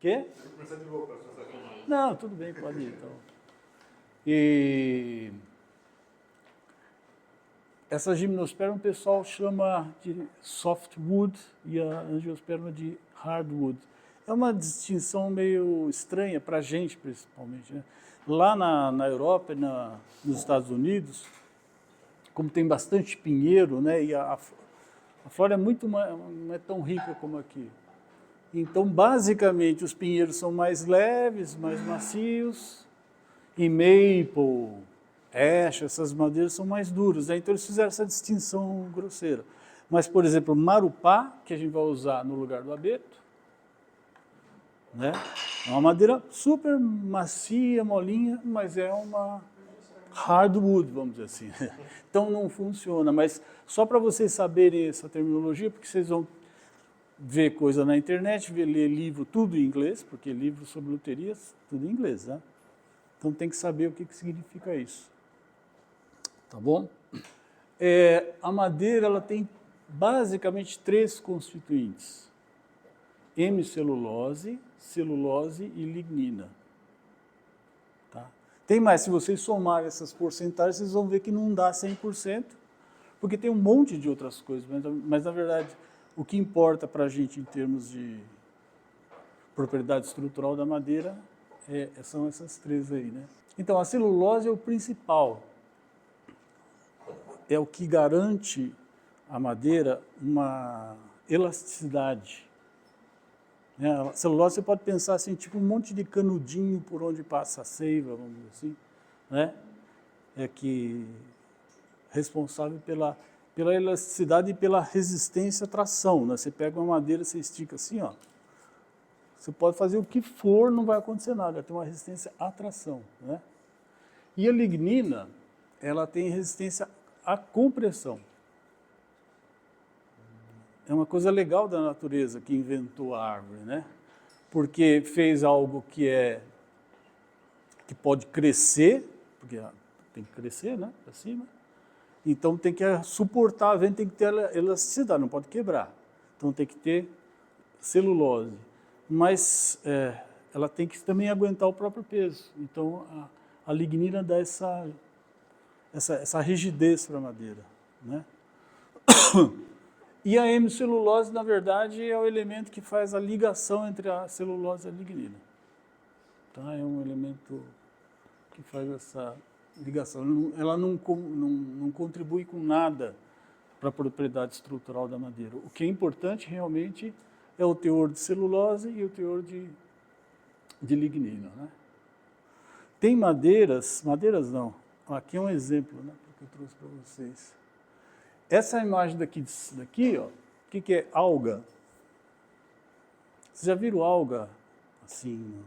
Quê? Não, tudo bem, pode ir. Então. E essa gimnosperma o pessoal chama de softwood e a angiosperma de hardwood. É uma distinção meio estranha para a gente, principalmente. Né? Lá na Europa e nos Estados Unidos, como tem bastante pinheiro, né, e a flora é não é tão rica como aqui. Então, basicamente, os pinheiros são mais leves, mais macios, e maple, ash, essas madeiras são mais duras. Né? Então, eles fizeram essa distinção grosseira. Mas, por exemplo, marupá, que a gente vai usar no lugar do abeto, né? É uma madeira super macia, molinha, mas é uma hardwood, vamos dizer assim. Então, não funciona. Mas só para vocês saberem essa terminologia, porque vocês vão ver coisa na internet, ler livro, tudo em inglês, porque livro sobre luterias, tudo em inglês, né? Então tem que saber o que significa isso. Tá bom? A madeira ela tem basicamente 3 constituintes: hemicelulose, celulose e lignina. Tá? Tem mais, se vocês somarem essas porcentagens, vocês vão ver que não dá 100%, porque tem um monte de outras coisas, mas na verdade, o que importa para a gente em termos de propriedade estrutural da madeira são essas 3 aí, né? Então, a celulose é o principal. É o que garante à madeira uma elasticidade. A celulose você pode pensar assim, tipo um monte de canudinho por onde passa a seiva, vamos dizer assim, né? É que responsável pela elasticidade e pela resistência à tração, né? Você pega uma madeira, você estica assim, ó. Você pode fazer o que for, não vai acontecer nada, ela tem uma resistência à tração, né? E a lignina, ela tem resistência à compressão. É uma coisa legal da natureza que inventou a árvore, né? Porque fez algo que pode crescer, porque tem que crescer, né, para cima. Então tem que suportar a vento, tem que ter elasticidade, não pode quebrar. Então tem que ter celulose. Mas ela tem que também aguentar o próprio peso. Então a lignina dá essa rigidez para a madeira, né? E a hemicelulose, na verdade, é o elemento que faz a ligação entre a celulose e a lignina. Tá? É um elemento que faz essa ligação. Ela não contribui com nada para a propriedade estrutural da madeira. O que é importante realmente é o teor de celulose e o teor de lignina, né? Tem madeiras não, aqui é um exemplo, né, que eu trouxe para vocês. Essa imagem daqui, ó, o que é alga? Vocês já viram alga assim?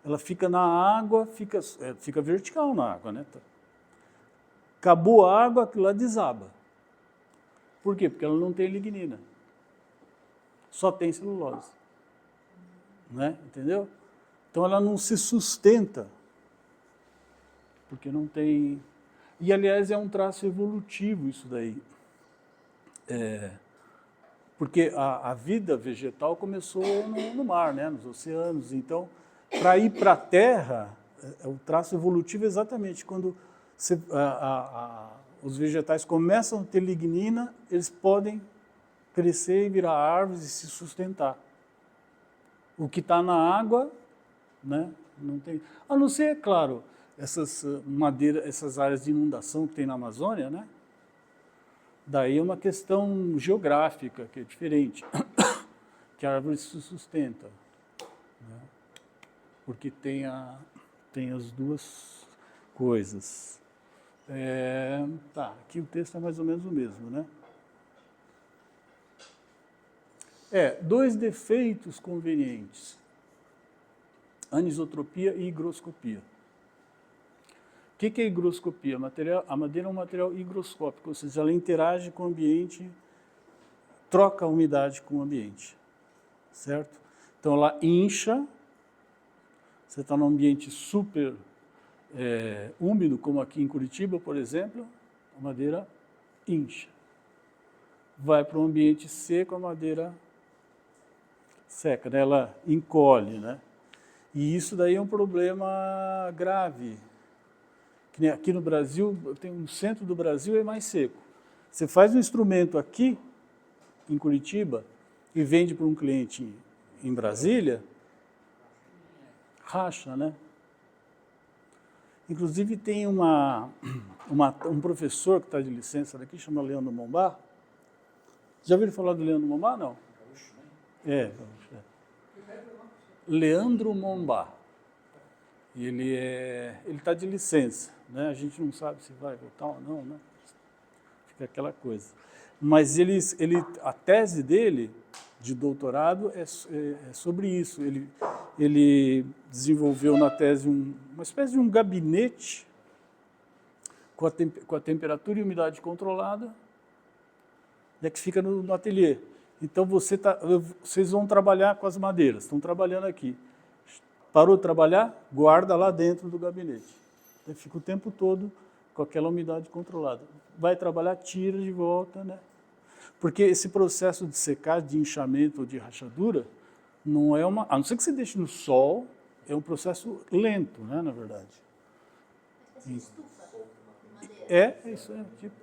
Ela fica na água, fica vertical na água, né? Acabou a água, aquilo lá desaba. Por quê? Porque ela não tem lignina. Só tem celulose. Né? Entendeu? Então ela não se sustenta. Porque não tem... E, aliás, é um traço evolutivo isso daí. Porque a vida vegetal começou no mar, né? Nos oceanos. Então, para ir para a Terra, o traço evolutivo é exatamente quando os vegetais começam a ter lignina, eles podem crescer e virar árvores e se sustentar. O que está na água, né, não tem... A não ser, claro, essas áreas de inundação que tem na Amazônia, né? Daí é uma questão geográfica que é diferente, que a árvore se sustenta, né? Porque tem as duas coisas. Aqui o texto é mais ou menos o mesmo, né? 2 defeitos convenientes: anisotropia e higroscopia. O que é higroscopia? A madeira é um material higroscópico, ou seja, ela interage com o ambiente, troca a umidade com o ambiente, certo? Então ela incha, você está num ambiente super úmido, como aqui em Curitiba, por exemplo, a madeira incha. Vai para um ambiente seco, a madeira seca, né? Ela encolhe, né? E isso daí é um problema grave. Que nem aqui no Brasil, no centro do Brasil é mais seco. Você faz um instrumento aqui, em Curitiba, e vende para um cliente em Brasília, racha, né? Inclusive tem um professor que está de licença daqui, chama Leandro Mombá. Já ouviram falar do Leandro Mombá, não? É. Leandro Mombá. Ele está de licença, né? A gente não sabe se vai voltar ou não, né? Fica aquela coisa. Mas a tese dele, de doutorado, é sobre isso. Ele desenvolveu na tese uma espécie de um gabinete com a temperatura e umidade controlada, né, que fica no ateliê. Então, vocês vão trabalhar com as madeiras, estão trabalhando aqui. Parou de trabalhar, guarda lá dentro do gabinete. Então, fica o tempo todo com aquela umidade controlada. Vai trabalhar, tira de volta, né? Porque esse processo de secagem, de inchamento ou de rachadura, não é a não ser que você deixe no sol, é um processo lento, né, na verdade. Isso é tipo.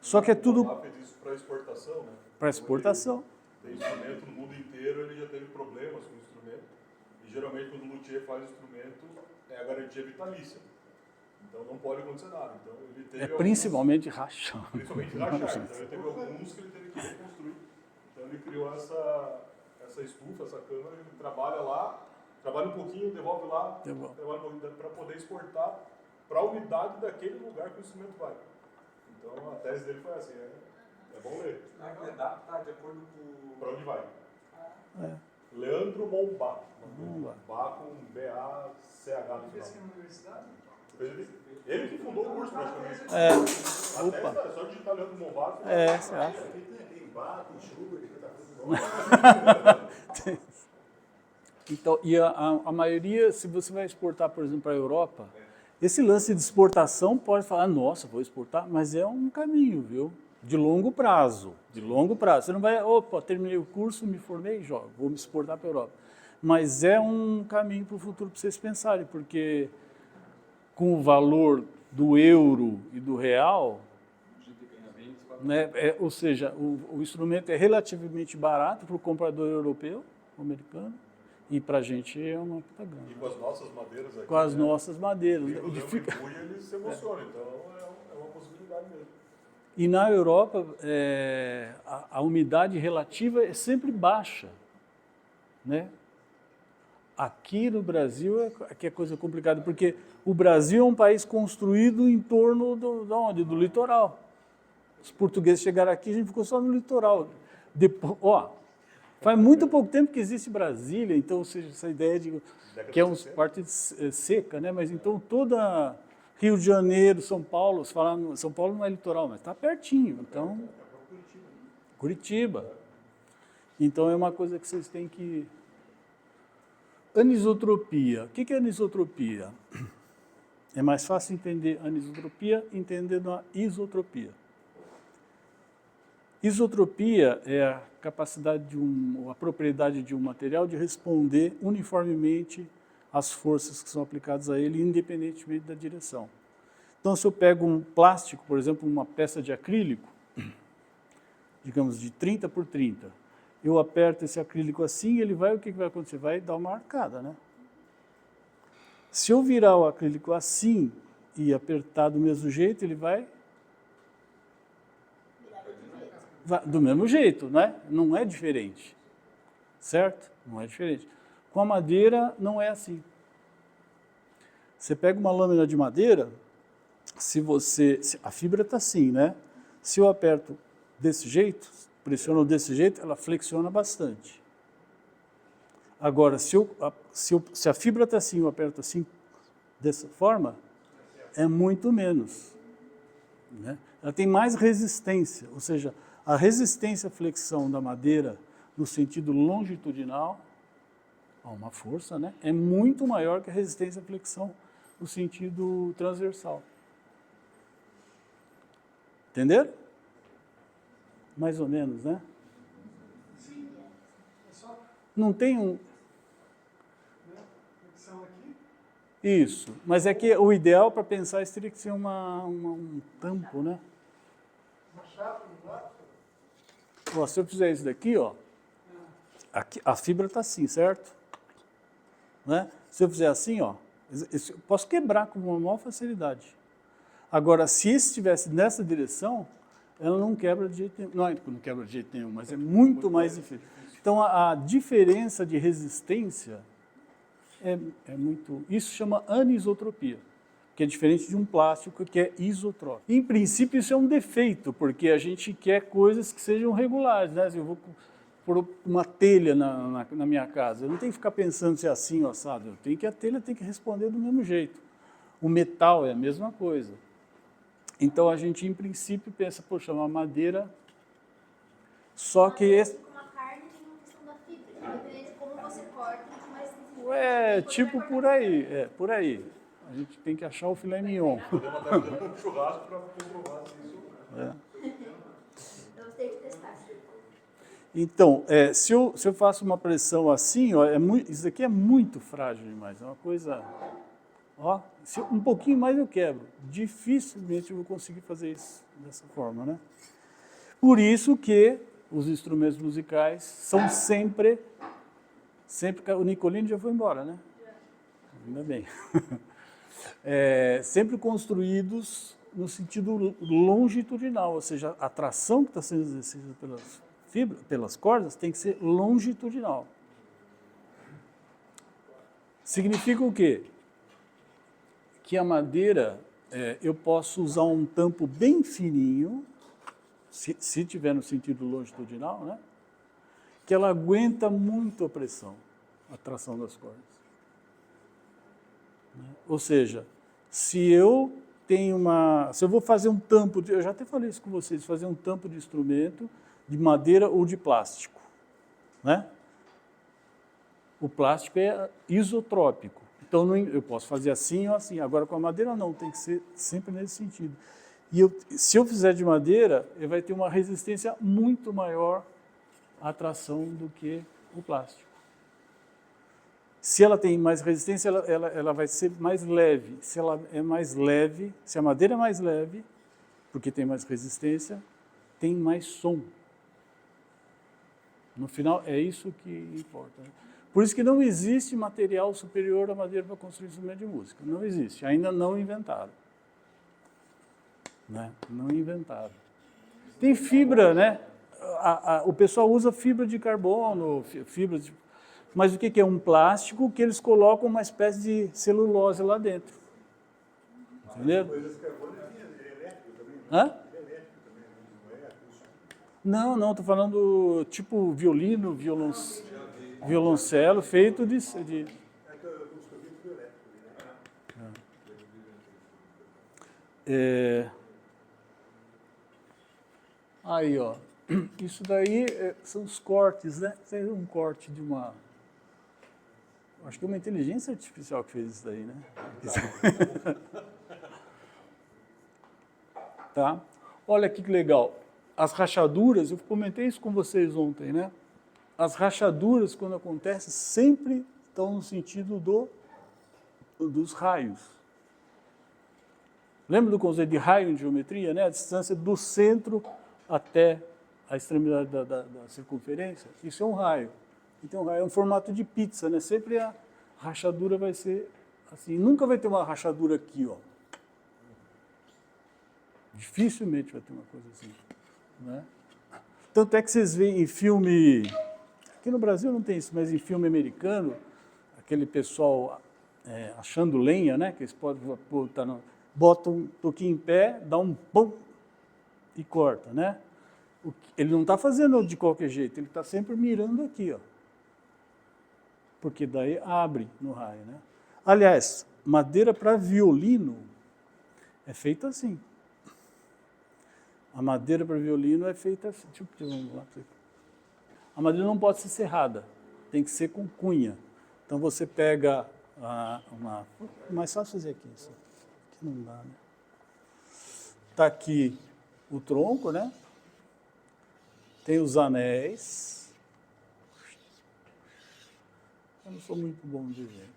Só que é tudo. Fez isso para exportação, né? Para exportação. Tem instrumento no mundo inteiro, ele já teve problemas com o instrumento. E geralmente quando o luthier faz o instrumento, é a garantia vitalícia. Então não pode acontecer nada. Então, ele teve principalmente rachar. Principalmente rachar. Então ele teve alguns que ele teve que reconstruir. Então ele criou essa estufa, essa câmara, ele trabalha lá, trabalha um pouquinho, devolve lá, trabalha um pouquinho para poder exportar para a umidade daquele lugar que o instrumento vai. Então a tese dele foi assim, é bom ler. Tá de acordo com... Para onde vai? Leandro Mombá. Mombá com B-A-C-H no final. Na universidade? Ele que fundou o curso, praticamente. Opa. É só digitar Leandro Mombá. Você acha? Tem bar, tem chuva, tá tudo. Então, e a maioria, se você vai exportar, por exemplo, para a Europa, esse lance de exportação pode falar, nossa, vou exportar, mas é um caminho, viu? De longo prazo, de longo prazo. Você não vai, terminei o curso, me formei, vou me exportar para a Europa. Mas é um caminho para o futuro para vocês pensarem, porque com o valor do euro e do real, né, ou seja, o instrumento é relativamente barato para o comprador europeu, americano, e para a gente é uma puta grana. E com as nossas madeiras aqui. Com as nossas madeiras. Ele se emociona, então é uma possibilidade mesmo. E na Europa, a umidade relativa é sempre baixa, né? Aqui no Brasil é coisa complicada, porque o Brasil é um país construído em torno do litoral. Os portugueses chegaram aqui, a gente ficou só no litoral. Depois, faz muito pouco tempo que existe Brasília, então, ou seja, essa ideia de que é uma parte seca, né? Mas então toda Rio de Janeiro, São Paulo, se falar São Paulo não é litoral, mas está pertinho. Então, Curitiba. Então é uma coisa que vocês têm que... Anisotropia. O que é anisotropia? É mais fácil entender anisotropia entendendo a isotropia. Isotropia é a capacidade a propriedade de um material de responder uniformemente às forças que são aplicadas a ele, independentemente da direção. Então, se eu pego um plástico, por exemplo, uma peça de acrílico, digamos de 30 por 30, eu aperto esse acrílico assim, o que vai acontecer? Vai dar uma arcada, né? Se eu virar o acrílico assim e apertar do mesmo jeito, ele vai do mesmo jeito, né? Não é diferente, certo? Não é diferente. Com a madeira, não é assim. Você pega uma lâmina de madeira, a fibra está assim, né? Se eu aperto desse jeito, pressiono desse jeito, ela flexiona bastante. Agora, se a fibra está assim, eu aperto assim, dessa forma, é muito menos, né? Ela tem mais resistência, ou seja, a resistência à flexão da madeira no sentido longitudinal, a uma força, né, é muito maior que a resistência à flexão no sentido transversal. Entenderam? Mais ou menos, né? Sim. Não tem um... Isso, mas é que o ideal para pensar isso teria que ser um tampo, né? Uma chapa no lápis? Ó, se eu fizer isso daqui, ó, aqui, a fibra está assim, certo? Né? Se eu fizer assim, ó, eu posso quebrar com uma maior facilidade. Agora, se esse estivesse nessa direção, ela não quebra de jeito nenhum. Não quebra de jeito nenhum, mas é muito mais difícil. Então, a diferença de resistência é muito... Isso chama anisotropia, que é diferente de um plástico que é isotrópico. Em princípio, isso é um defeito, porque a gente quer coisas que sejam regulares, né? Se eu vou pôr uma telha na minha casa, eu não tenho que ficar pensando se é assim ou assado, a telha tem que responder do mesmo jeito. O metal é a mesma coisa. Então, a gente, em princípio, pensa, poxa, uma madeira, só que... Com a carne tem uma questão da fibra, independente de como você corta, mas... tipo por aí. A gente tem que achar o filé mignon. Podemos até fazer um churrasco para comprovar se isso... Vamos ter que testar. Então, se eu faço uma pressão assim, ó, isso daqui é muito frágil demais, é uma coisa... Ó, um pouquinho mais eu quebro. Dificilmente eu vou conseguir fazer isso dessa forma, né? Por isso que os instrumentos musicais são sempre o Nicolini já foi embora, né? Ainda bem. Sempre construídos no sentido longitudinal, ou seja, a tração que está sendo exercida pelas cordas tem que ser longitudinal. Significa o quê? Que a madeira, eu posso usar um tampo bem fininho, se tiver no sentido longitudinal, né? Que ela aguenta muito a pressão, a tração das cordas. Ou seja, se eu vou fazer um tampo, eu já até falei isso com vocês, fazer um tampo de instrumento de madeira ou de plástico, né? O plástico é isotrópico. Então, eu posso fazer assim ou assim. Agora, com a madeira, não. Tem que ser sempre nesse sentido. E se eu fizer de madeira, ele vai ter uma resistência muito maior à tração do que o plástico. Se ela tem mais resistência, ela vai ser mais leve. Se ela é mais leve, se a madeira é mais leve, porque tem mais resistência, tem mais som. No final, é isso que importa. Por isso que não existe material superior à madeira para construir instrumento de música. Não existe. Ainda não inventaram. Né? Não inventaram. Tem fibra, né? O pessoal usa fibra de carbono, mas o que é? Um plástico que eles colocam uma espécie de celulose lá dentro. Entendeu? Esse carbono é elétrico também? Hã? É elétrico também, não é acústico. Não, estou falando tipo violino, violoncelo feito de... É que eu descobri que foi elétrico. Né? Aí, ó, isso daí são os cortes, né? Isso aí é um corte de uma... Acho que é uma inteligência artificial que fez isso daí, né? Tá? Olha aqui que legal. As rachaduras, eu comentei isso com vocês ontem, né? As rachaduras, quando acontecem, sempre estão no sentido dos raios. Lembra do conceito de raio em geometria, né? A distância do centro até a extremidade da circunferência? Isso é um raio. Então, um raio é um formato de pizza, né? Sempre a rachadura vai ser assim. Nunca vai ter uma rachadura aqui, ó. Dificilmente vai ter uma coisa assim, né? Tanto é que vocês veem em filme... Aqui no Brasil não tem isso, mas em filme americano, aquele pessoal achando lenha, né? Que eles podem botar bota um pouquinho em pé, dá um pum e corta, né? Ele não está fazendo de qualquer jeito, ele está sempre mirando aqui, ó. Porque daí abre no raio, né? Aliás, madeira para violino é feita assim. A madeira para violino é feita assim. Deixa eu pedir um lá. A madeira não pode ser serrada, tem que ser com cunha. Então você pega mais fácil fazer aqui isso. Aqui não dá, né? Está aqui o tronco, né? Tem os anéis. Eu não sou muito bom de ver.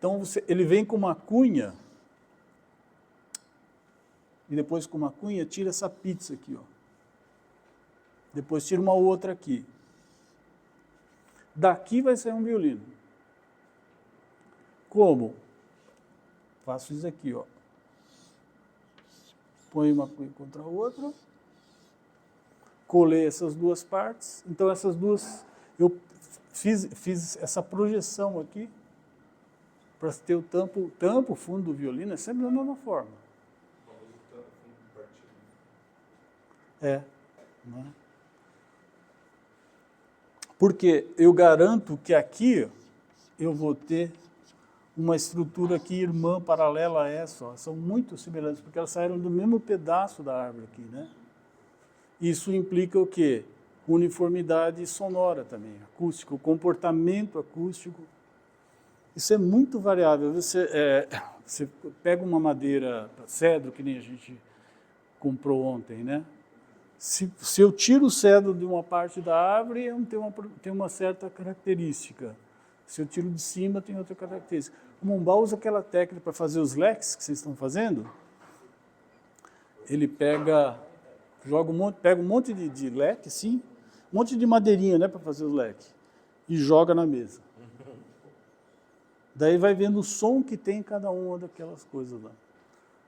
Então, ele vem com uma cunha, e depois com uma cunha tira essa pizza aqui, ó. Depois tira uma outra aqui. Daqui vai sair um violino. Como? Faço isso aqui, ó. Põe uma cunha contra a outra. Colei essas duas partes. Então, essas duas, eu fiz essa projeção aqui, para ter o tampo, fundo do violino, é sempre da mesma forma. É. Né? Porque eu garanto que aqui eu vou ter uma estrutura aqui irmã, paralela a essa. Ó. São muito semelhantes, porque elas saíram do mesmo pedaço da árvore aqui, né? Isso implica o quê? Uniformidade sonora também, acústica, o comportamento acústico. Isso é muito variável. Você pega uma madeira cedro, que nem a gente comprou ontem, né? Se eu tiro o cedro de uma parte da árvore, tem uma certa característica. Se eu tiro de cima, tem outra característica. O Mombau usa aquela técnica para fazer os leques que vocês estão fazendo. Ele pega um monte de leque, assim, um monte de madeirinha, né, para fazer o leque, e joga na mesa. Daí vai vendo o som que tem em cada uma daquelas coisas lá.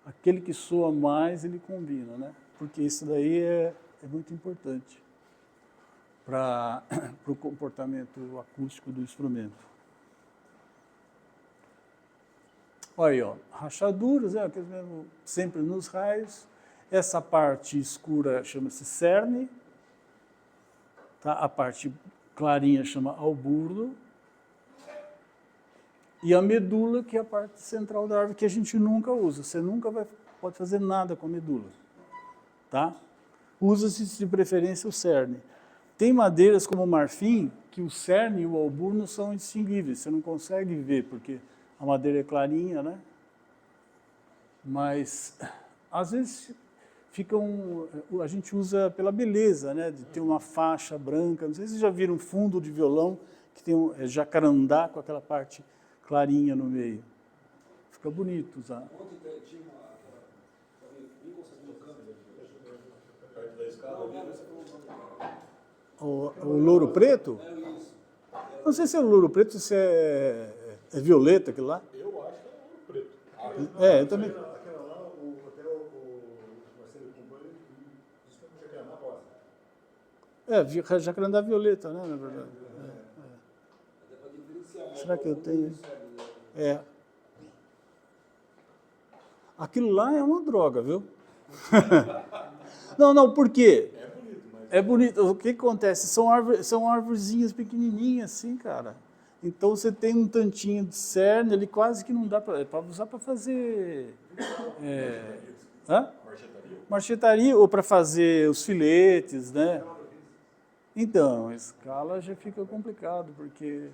Aquele que soa mais, ele combina, né? Porque isso daí é muito importante para o comportamento acústico do instrumento. Olha aí, ó, rachaduras, sempre nos raios. Essa parte escura chama-se cerne, tá? A parte clarinha chama alburdo, e a medula, que é a parte central da árvore, que a gente nunca usa. Você nunca pode fazer nada com a medula. Tá? Usa-se, de preferência, o cerne. Tem madeiras como o marfim, que o cerne e o alburno são indistinguíveis. Você não consegue ver, porque a madeira é clarinha, né? Mas, às vezes, a gente usa pela beleza, né? De ter uma faixa branca. Não sei se vocês já viram um fundo de violão, que tem jacarandá com aquela parte clarinha no meio. Fica bonito usar. Ontem tinha O louro preto? Não sei se é o louro preto, se é violeta aquilo lá. Eu acho que é ouro preto. Eu também. Aquela lá, até o Marcelo Companheiro disse que não tinha rosa. Jacarandá violeta, né, na verdade. Será que eu tenho? Aquilo lá é uma droga, viu? Não, por quê? É bonito. O que acontece? São árvorezinhas pequenininhas, assim, cara. Então você tem um tantinho de cerne, ele quase que não dá para usar para fazer marchetaria ou para fazer os filetes, né? Então, a escala já fica complicado, porque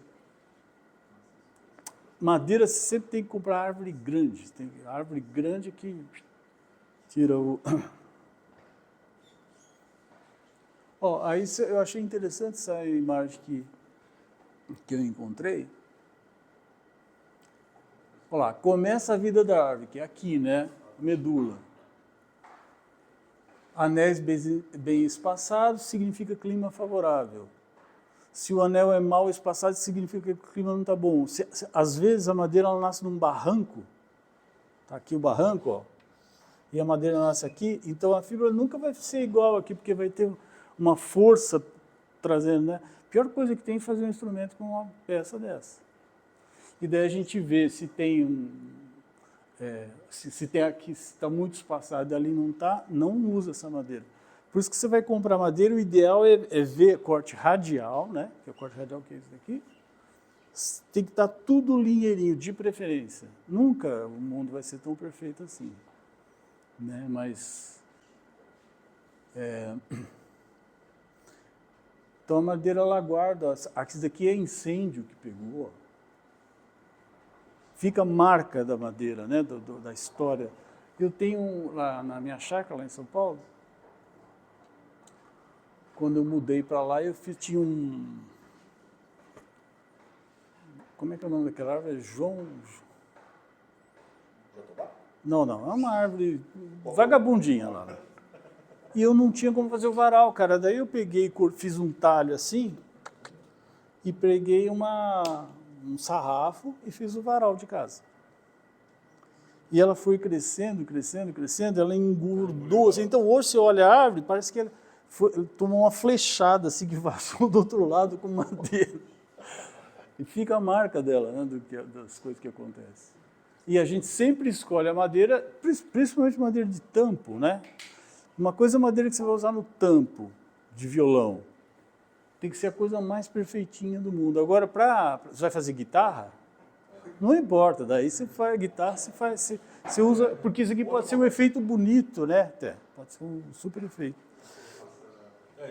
madeira você sempre tem que comprar árvore grande. Árvore grande que tira o... aí eu achei interessante essa imagem que eu encontrei. Olha lá, começa a vida da árvore, que é aqui, né? Medula. Anéis bem espaçados significa clima favorável. Se o anel é mal espaçado, significa que o clima não está bom. Às vezes a madeira ela nasce num barranco. Está aqui o barranco, ó, e a madeira nasce aqui, então a fibra nunca vai ser igual aqui, porque vai ter uma força trazendo, né? A pior coisa que tem é fazer um instrumento com uma peça dessa. E daí a gente vê se tem se tem aqui, se está muito espaçado e ali não está, não usa essa madeira. Por isso que você vai comprar madeira, o ideal é ver corte radial, né? Que é o corte radial que é esse daqui. Tem que estar tudo linheirinho, de preferência. Nunca o mundo vai ser tão perfeito assim, né? Mas então a madeira ela guarda. Isso daqui é incêndio que pegou. Ó. Fica a marca da madeira, né? Da história. Eu tenho lá na minha chácara lá em São Paulo. Quando eu mudei para lá, tinha um... Como é que é o nome daquela árvore? Não, é uma árvore vagabundinha lá. E eu não tinha como fazer o varal, cara. Daí eu peguei, fiz um talho assim e preguei um sarrafo e fiz o varal de casa. E ela foi crescendo, ela engordou. Assim. Então hoje você olha a árvore, parece que ela tomou uma flechada assim que passou do outro lado com madeira. E fica a marca dela, né, das coisas que acontecem. E a gente sempre escolhe a madeira, principalmente madeira de tampo, né? Uma coisa é a madeira que você vai usar no tampo de violão. Tem que ser a coisa mais perfeitinha do mundo. Agora, você vai fazer guitarra? Não importa, daí você faz guitarra, você usa, porque isso aqui pode ser um efeito bonito, né? Pode ser um super efeito.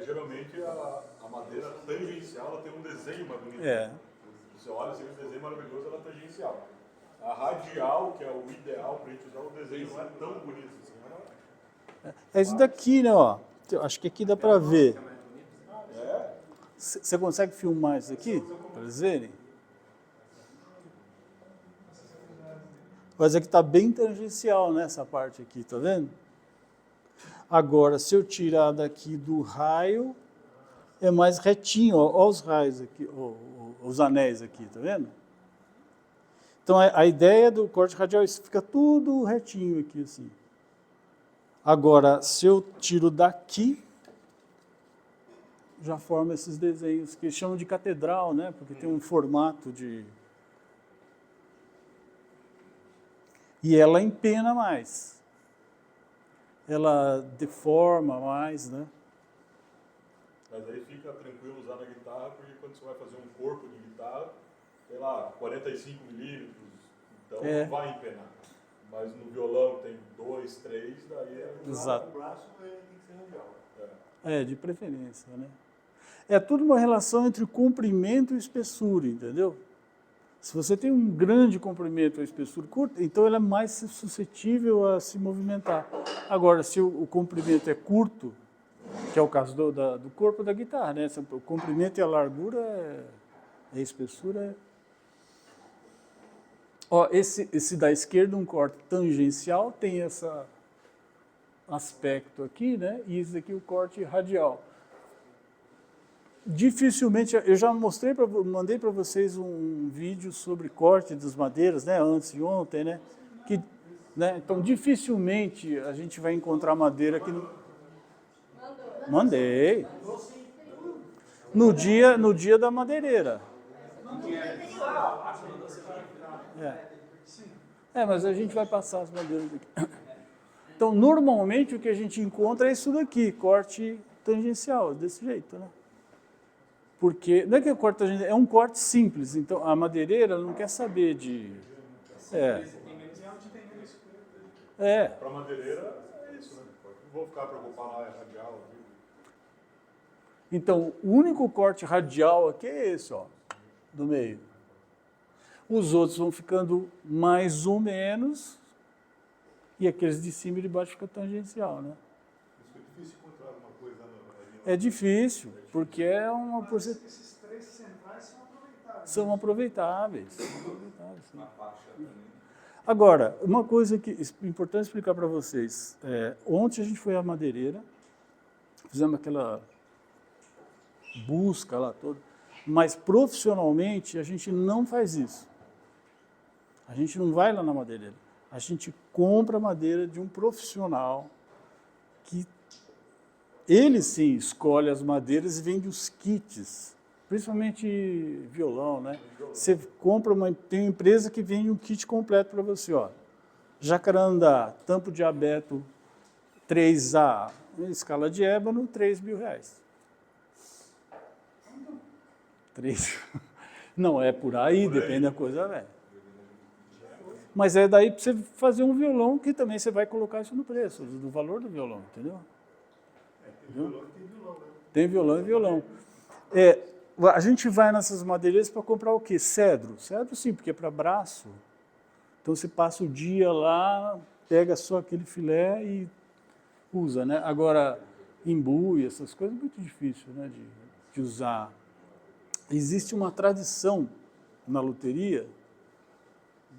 Geralmente a madeira tangencial ela tem um desenho mais bonito. Você olha, você vê um desenho maravilhoso, ela é tangencial. A radial, que é o ideal para a gente usar, o desenho não é tão bonito assim. É isso daqui, né? Ó. Acho que aqui dá para ver. Você consegue filmar isso aqui, para eles verem? Mas aqui está bem tangencial, né, essa parte aqui, tá vendo? Agora, se eu tirar daqui do raio, é mais retinho, ó os raios aqui, os anéis aqui, tá vendo? Então, a ideia do corte radial é isso, fica tudo retinho aqui, assim. Agora, se eu tiro daqui, já forma esses desenhos que chamam de catedral, né? Porque tem um formato de... E ela empena mais. Ela deforma mais, né? Mas aí fica tranquilo usar na guitarra, porque quando você vai fazer um corpo de guitarra, sei lá, 45 milímetros, então não vai empenar. Mas no violão tem 2, 3, daí é... Exato. O braço tem que ser radial. De preferência, né? É tudo uma relação entre comprimento e espessura, entendeu? Se você tem um grande comprimento ou espessura curta, então ela é mais suscetível a se movimentar. Agora, se o comprimento é curto, que é o caso do corpo da guitarra, né? O comprimento e a largura a espessura. Ó, esse da esquerda, um corte tangencial, tem esse aspecto aqui, né? E esse aqui o corte radial. Dificilmente, eu já mandei para vocês um vídeo sobre corte das madeiras, né? Antes de ontem, né? Então, dificilmente a gente vai encontrar madeira que... Mandei. No dia da madeireira. Mas a gente vai passar as madeiras aqui. Então, normalmente o que a gente encontra é isso daqui, corte tangencial, desse jeito, né? Porque, não é que é corte tangencial, é um corte simples, então a madeireira não quer saber de... Para madeireira é isso, né? Não vou ficar preocupado na radial. Então, o único corte radial aqui é esse, ó, do meio. Os outros vão ficando mais ou menos, e aqueles de cima e de baixo ficam tangencial, né? Isso é difícil encontrar alguma coisa É difícil, porque é uma porcentagem... Esses 3 centrais são aproveitáveis. Agora, uma coisa que é importante explicar para vocês. Ontem a gente foi à madeireira, fizemos aquela busca lá toda, mas profissionalmente a gente não faz isso. A gente não vai lá na madeireira. A gente compra madeira de um profissional que ele sim escolhe as madeiras e vende os kits, principalmente violão, né? Você compra tem uma empresa que vende um kit completo para você, ó. Jacarandá, tampo diabeto 3A, escala de ébano, R$3.000. 3. Não é por aí, depende da coisa, velho. Mas é daí para você fazer um violão que também você vai colocar isso no preço, do valor do violão, entendeu? Tem violão e violão. A gente vai nessas madeireiras para comprar o quê? Cedro. Cedro sim, porque é para braço. Então você passa o dia lá, pega só aquele filé e usa, né? Agora, embu e essas coisas é muito difícil, né, de usar. Existe uma tradição na luteria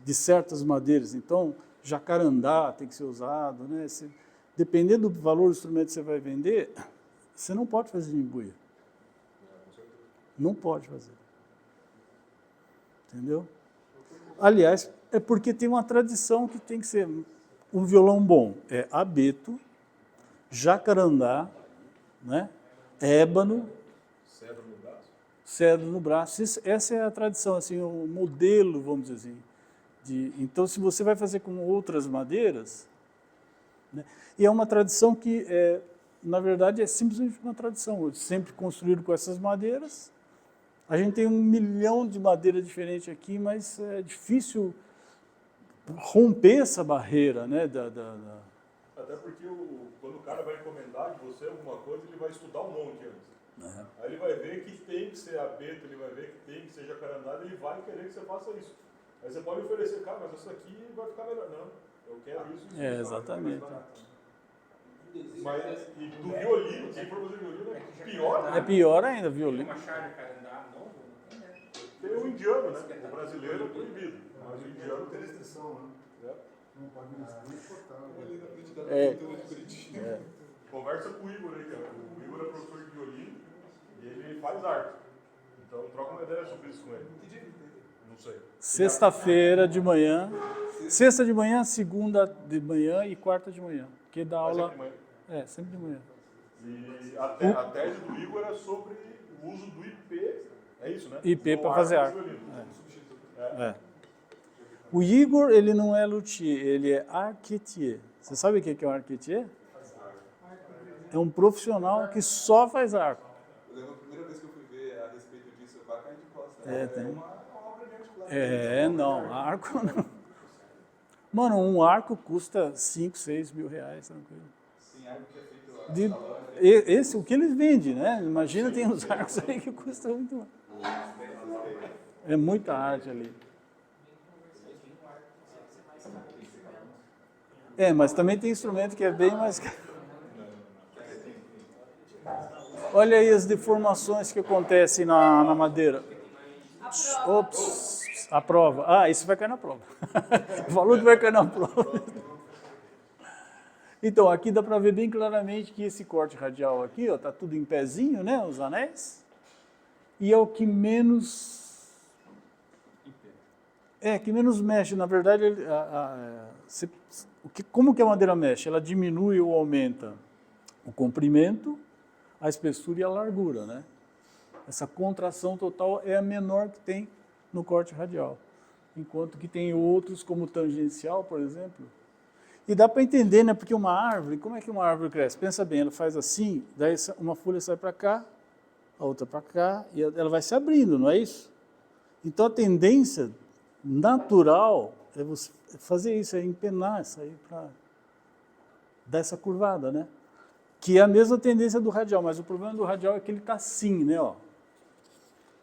de certas madeiras. Então, jacarandá tem que ser usado, né? Dependendo do valor do instrumento que você vai vender, você não pode fazer de embuia. Não pode fazer. Entendeu? Aliás, é porque tem uma tradição que tem que ser um violão bom. É abeto, jacarandá, né? Ébano, cedro no braço. Essa é a tradição, assim, o modelo, vamos dizer assim. Então, se você vai fazer com outras madeiras, né? E é uma tradição que, na verdade, é simplesmente uma tradição. Sempre construído com essas madeiras. A gente tem 1 milhão de madeiras diferentes aqui, mas é difícil romper essa barreira, né? Até porque quando o cara vai encomendar de você alguma coisa, ele vai estudar um monte antes. Aí ele vai ver que tem que ser abeto, ele vai ver que tem que ser jacarandá, ele vai querer que você faça isso. Aí você pode oferecer, cara, mas isso aqui vai ficar melhor. Não, eu quero isso. Exatamente. Mas e do violino, se for fazer violino, é pior, né? É pior ainda, violino. Uma chave carandá novo? Tem o indiano, né? O brasileiro é proibido. Mas o indiano Tem restrição, né? Não pode nem exportar. Conversa com o Igor aí, cara. O Igor é professor de violino e ele faz arte. Então troca uma ideia sobre isso com ele. Não sei. Sexta-feira de manhã. Sexta de manhã, segunda de manhã e quarta de manhã. Que dá aula. Sempre de manhã. E a tese do Igor é sobre o uso do IP. É isso, né? IP para fazer arte. O Igor, ele não é luthier, ele é arquetier. Você sabe o que é um arquetier? É um profissional que só faz arco. Eu lembro a primeira vez que eu fui ver a respeito disso, eu quase caí de costas. Tem. Uma obra de articulação. Não, arco não. Mano, um arco custa 5, 6 mil reais, tranquilo. Sim, arco que é feito lá. Esse, o que eles vendem, né? Imagina, tem uns arcos aí que custam muito mais. É muita arte ali. Mas também tem instrumento que é bem mais caro. Olha aí as deformações que acontecem na madeira. Ops, a prova. Isso vai cair na prova. Falou que vai cair na prova. Então, aqui dá para ver bem claramente que esse corte radial aqui, ó, tá tudo em pezinho, né? Os anéis. E é o que menos... que menos mexe. Na verdade, como que a madeira mexe? Ela diminui ou aumenta o comprimento, a espessura e a largura, né? Essa contração total é a menor que tem no corte radial. Enquanto que tem outros, como o tangencial, por exemplo. E dá para entender, né? Porque uma árvore, como é que uma árvore cresce? Pensa bem, ela faz assim, daí uma folha sai para cá, a outra para cá, e ela vai se abrindo, não é isso? Então a tendência natural é você fazer isso, é empenar isso aí para dar essa curvada, né? Que é a mesma tendência do radial, mas o problema do radial é que ele está assim, né? Ó.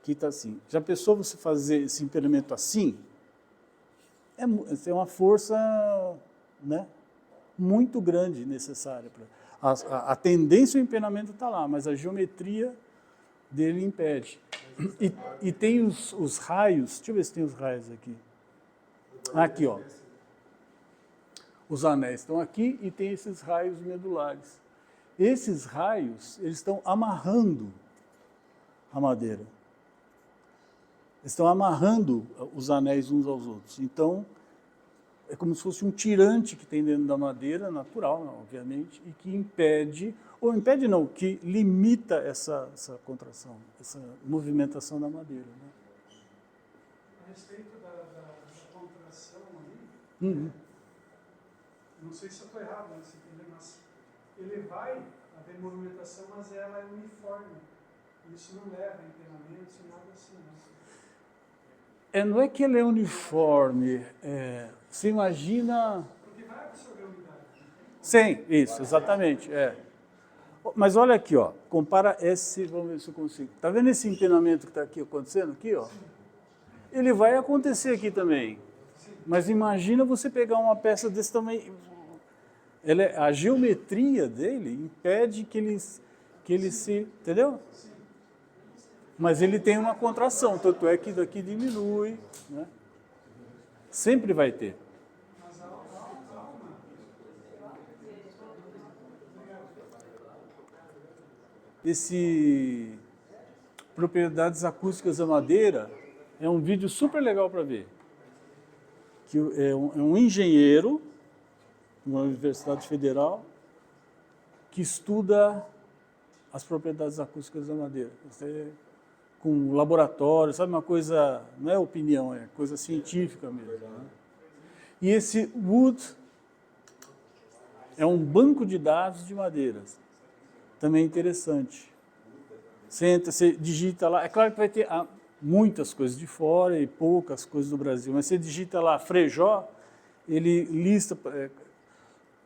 Aqui está assim. Já pensou você fazer esse empenamento assim? É uma força, né, muito grande necessária. A tendência ao empenamento está lá, mas a geometria dele impede. E tem os raios, deixa eu ver se tem os raios aqui. Aqui, ó. Os anéis estão aqui e tem esses raios medulares. Esses raios, eles estão amarrando a madeira. Eles estão amarrando os anéis uns aos outros. Então, é como se fosse um tirante que tem dentro da madeira, natural, obviamente, e que impede, ou impede não, que limita essa contração, essa movimentação da madeira. Né? A respeito da contração ali, não sei se eu estou errado nesse entender, mas ele vai haver movimentação, mas ela é uniforme. Isso não leva a empenamentos e nada assim. Né? Não é que ele é uniforme, você imagina... Porque vai absorver a umidade. Sim, isso, exatamente. Mas olha aqui, ó, compara esse, vamos ver se eu consigo. Está vendo esse empenamento que está aqui acontecendo? Aqui, ó? Ele vai acontecer aqui também. Mas imagina você pegar uma peça desse tamanho. A geometria dele impede que ele se... Entendeu? Mas ele tem uma contração, tanto é que daqui diminui. Né? Sempre vai ter. Mas há desse Propriedades Acústicas da Madeira, é um vídeo super legal para ver. Que é um engenheiro, numa universidade federal, que estuda as propriedades acústicas da madeira. Com laboratório, sabe, uma coisa, não é opinião, é coisa científica mesmo. Né? E esse Wood é um banco de dados de madeiras, também interessante. Você entra, você digita lá, é claro que vai ter muitas coisas de fora e poucas coisas do Brasil, mas você digita lá Frejó, ele lista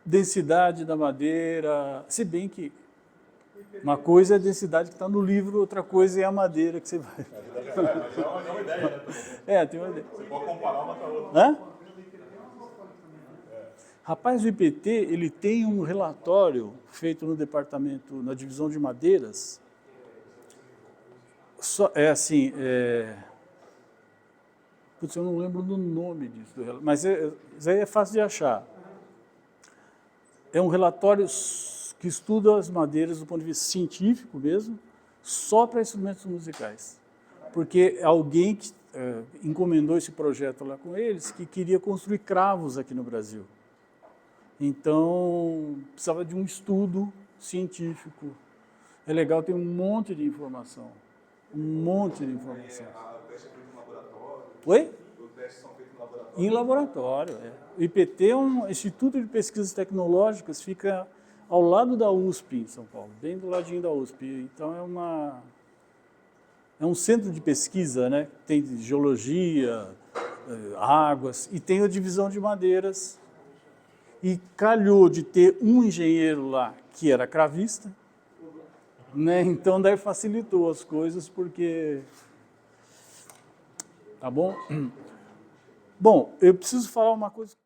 densidade da madeira, se bem que uma coisa é a densidade que está no livro, outra coisa é a madeira que você vai... Mas é uma ideia, né? Tem uma ideia. Você pode comparar uma com a outra. Hã? Rapaz, o IPT, ele tem um relatório feito no departamento, na divisão de madeiras. Putz, eu não lembro do nome disso, mas isso aí é fácil de achar. É um relatório que estuda as madeiras do ponto de vista científico mesmo, só para instrumentos musicais. Porque alguém que encomendou esse projeto lá com eles, que queria construir cravos aqui no Brasil. Então, precisava de um estudo científico. É legal, tem um monte de informação. Um monte de informação. O teste é feito no laboratório? Oi? Os testes são feitos no laboratório? Em laboratório, é. O IPT é um Instituto de Pesquisas Tecnológicas, fica ao lado da USP, em São Paulo, bem do ladinho da USP. Então, é um centro de pesquisa, né? Tem geologia, águas, e tem a divisão de madeiras. E calhou de ter um engenheiro lá que era cravista, né? Então daí facilitou as coisas, porque... Tá bom? Bom, eu preciso falar uma coisa...